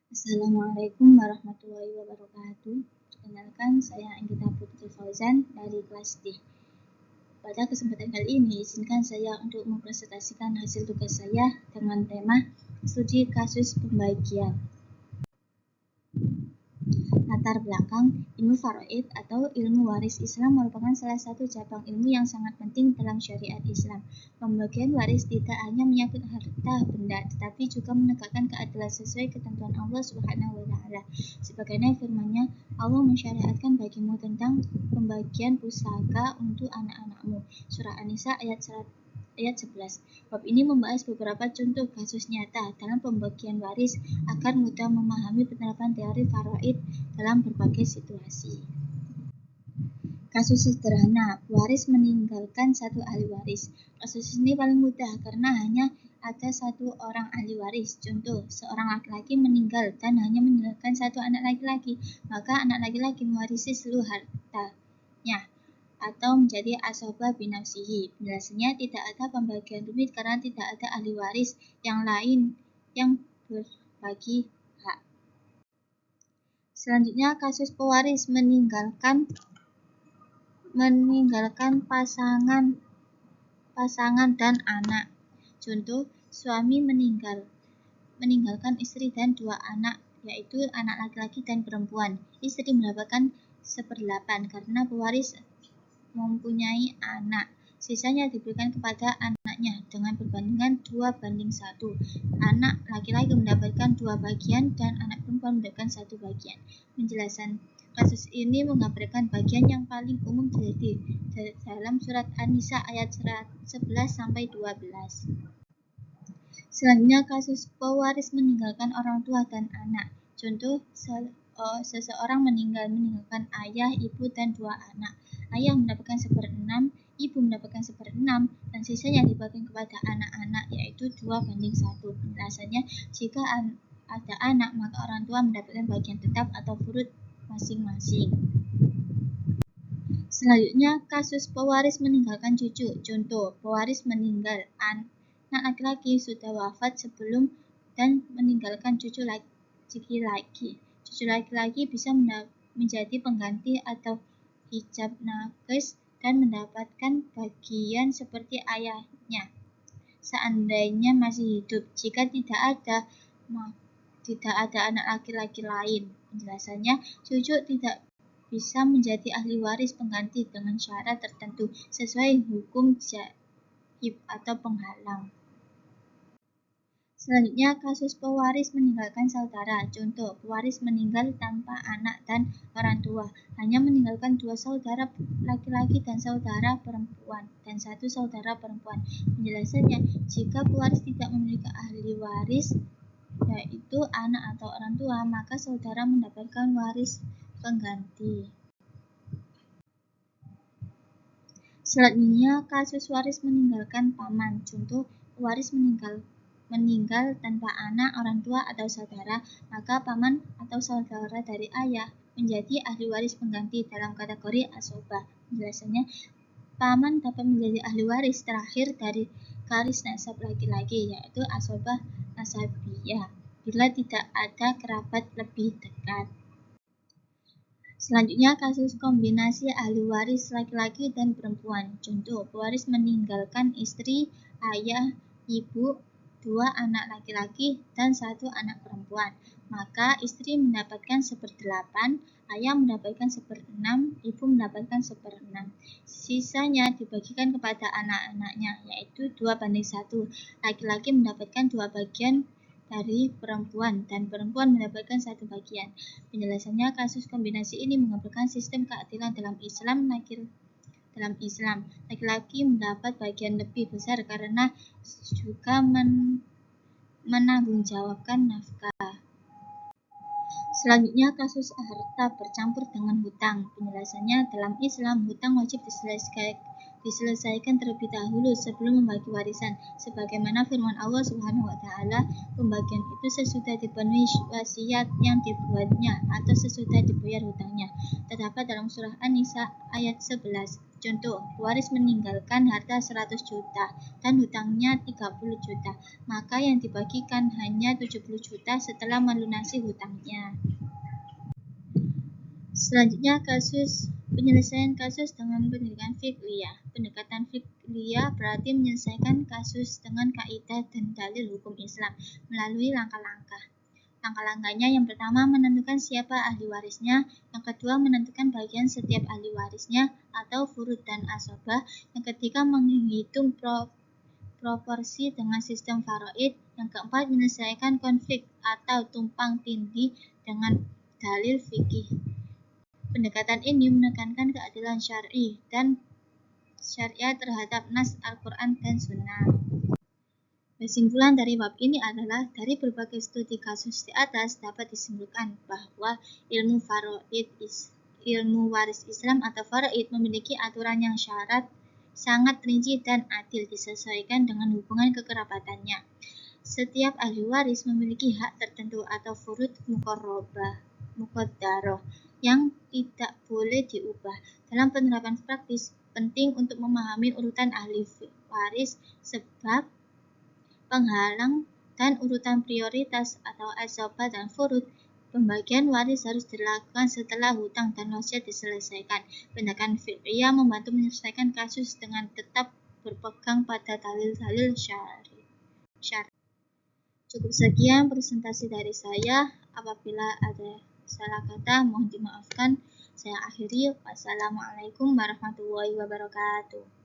Assalamualaikum warahmatullahi wabarakatuh. Perkenalkan, saya Anggita Putri Fauzan dari kelas D. Pada kesempatan kali ini, izinkan saya untuk mempresentasikan hasil tugas saya dengan tema studi kasus pembagian. Latar belakang, ilmu faraid atau ilmu waris Islam merupakan salah satu cabang ilmu yang sangat penting dalam syariat Islam. Pembagian waris tidak hanya menyangkut harta benda, tetapi juga menegakkan keadilan sesuai ketentuan Allah Subhanahu wa Ta'ala. Sebagaimana firman-Nya, Allah mensyariatkan bagimu tentang pembagian pusaka untuk anak-anakmu. Surah An-Nisa ayat 11. Bab ini membahas beberapa contoh kasus nyata dalam pembagian waris agar mudah memahami penerapan teori faraid dalam berbagai situasi. Kasus sederhana, waris meninggalkan satu ahli waris. Kasus ini paling mudah karena hanya ada satu orang ahli waris. Contoh, seorang laki-laki meninggal dan hanya meninggalkan satu anak laki-laki, maka anak laki-laki mewarisi seluruh hartanya atau menjadi asobah binafsihi. Penjelasannya, tidak ada pembagian rumit karena tidak ada ahli waris yang lain yang berbagi hak. Selanjutnya, kasus pewaris meninggalkan pasangan dan anak. Contoh, suami meninggalkan istri dan dua anak, yaitu anak laki-laki dan perempuan. Istri mendapatkan 1/8 karena pewaris mempunyai anak. Sisanya diberikan kepada anaknya dengan perbandingan 2:1. Anak laki-laki mendapatkan 2 bagian dan anak perempuan mendapatkan 1 bagian. Penjelasan kasus ini menggambarkan bagian yang paling umum terjadi dalam surat An-Nisa ayat 11-12. Selanjutnya, kasus pewaris meninggalkan orang tua dan anak. Contoh, seseorang meninggalkan ayah, ibu, dan 2 anak. Ayah mendapatkan 1/6, ibu mendapatkan 1/6, dan sisanya dibagikan kepada anak-anak, yaitu 2:1. Penjelasannya, jika ada anak, maka orang tua mendapatkan bagian tetap atau furud masing-masing. Selanjutnya, kasus pewaris meninggalkan cucu. Contoh, pewaris meninggal, anak laki-laki sudah wafat sebelum dan meninggalkan cucu laki-laki. Cucu laki-laki bisa menjadi pengganti atau hijab naqis dan mendapatkan bagian seperti ayahnya seandainya masih hidup. Jika tidak ada anak laki-laki lain. Penjelasannya, cucu tidak bisa menjadi ahli waris pengganti dengan syarat tertentu sesuai hukum jaib atau penghalang. Selanjutnya, kasus pewaris meninggalkan saudara. Contoh, pewaris meninggal tanpa anak dan orang tua, hanya meninggalkan 2 saudara laki-laki dan saudara perempuan, dan 1 saudara perempuan. Penjelasannya, jika pewaris tidak memiliki ahli waris, yaitu anak atau orang tua, maka saudara mendapatkan waris pengganti. Selanjutnya, kasus waris meninggalkan paman. Contoh, pewaris meninggal tanpa anak, orang tua, atau saudara, maka paman atau saudara dari ayah menjadi ahli waris pengganti dalam kategori asobah. Penjelasannya, paman dapat menjadi ahli waris terakhir dari garis nasab laki-laki, yaitu asobah nasabiyah, bila tidak ada kerabat lebih dekat. Selanjutnya, kasus kombinasi ahli waris laki-laki dan perempuan. Contoh, pewaris meninggalkan istri, ayah, ibu, 2 anak laki-laki, dan 1 anak perempuan. Maka istri mendapatkan 1/8, ayah mendapatkan 1/6, ibu mendapatkan 1/6. Sisanya dibagikan kepada anak-anaknya, yaitu 2:1. Laki-laki mendapatkan 2 bagian dari perempuan, dan perempuan mendapatkan 1 bagian. Penjelasannya, kasus kombinasi ini menggambarkan sistem keadilan dalam Islam. Laki-laki mendapat bagian lebih besar karena juga menanggungjawabkan nafkah. Selanjutnya, kasus harta bercampur dengan hutang. Penjelasannya, dalam Islam, hutang wajib diselesaikan terlebih dahulu sebelum membagi warisan. Sebagaimana firman Allah Subhanahu wa Ta'ala, pembagian itu sesudah dipenuhi wasiat yang dibuatnya atau sesudah dibayar hutangnya. Terdapat dalam surah An-Nisa ayat 11. Contoh, waris meninggalkan harta 100 juta dan hutangnya 30 juta, maka yang dibagikan hanya 70 juta setelah melunasi hutangnya. Selanjutnya, penyelesaian kasus dengan pendekatan fiqhiyah. Pendekatan fiqhiyah berarti menyelesaikan kasus dengan kaidah dan dalil hukum Islam melalui langkah-langkah. Langkah-langkahnya yang pertama menentukan siapa ahli warisnya, yang kedua menentukan bagian setiap ahli warisnya atau furud dan asabah, yang ketiga menghitung proporsi dengan sistem faraid, yang keempat menyelesaikan konflik atau tumpang tindih dengan dalil fikih. Pendekatan ini menekankan keadilan syar'i dan syariat terhadap nas Al-Quran dan Sunnah. Kesimpulan dari bab ini adalah dari berbagai studi kasus di atas dapat disimpulkan bahwa ilmu waris Islam atau faraid memiliki aturan yang sangat rinci dan adil disesuaikan dengan hubungan kekerabatannya. Setiap ahli waris memiliki hak tertentu atau furud muqaddarah yang tidak boleh diubah. Dalam penerapan praktis, penting untuk memahami urutan ahli waris, sebab penghalang dan urutan prioritas atau asabah dan furud. Pembagian waris harus dilakukan setelah hutang dan wasiat diselesaikan. Pendekatan fiqhiyah membantu menyelesaikan kasus dengan tetap berpegang pada dalil-dalil syar'i. Cukup sekian presentasi dari saya. Apabila ada salah kata mohon dimaafkan. Saya akhiri. Wassalamualaikum warahmatullahi wabarakatuh.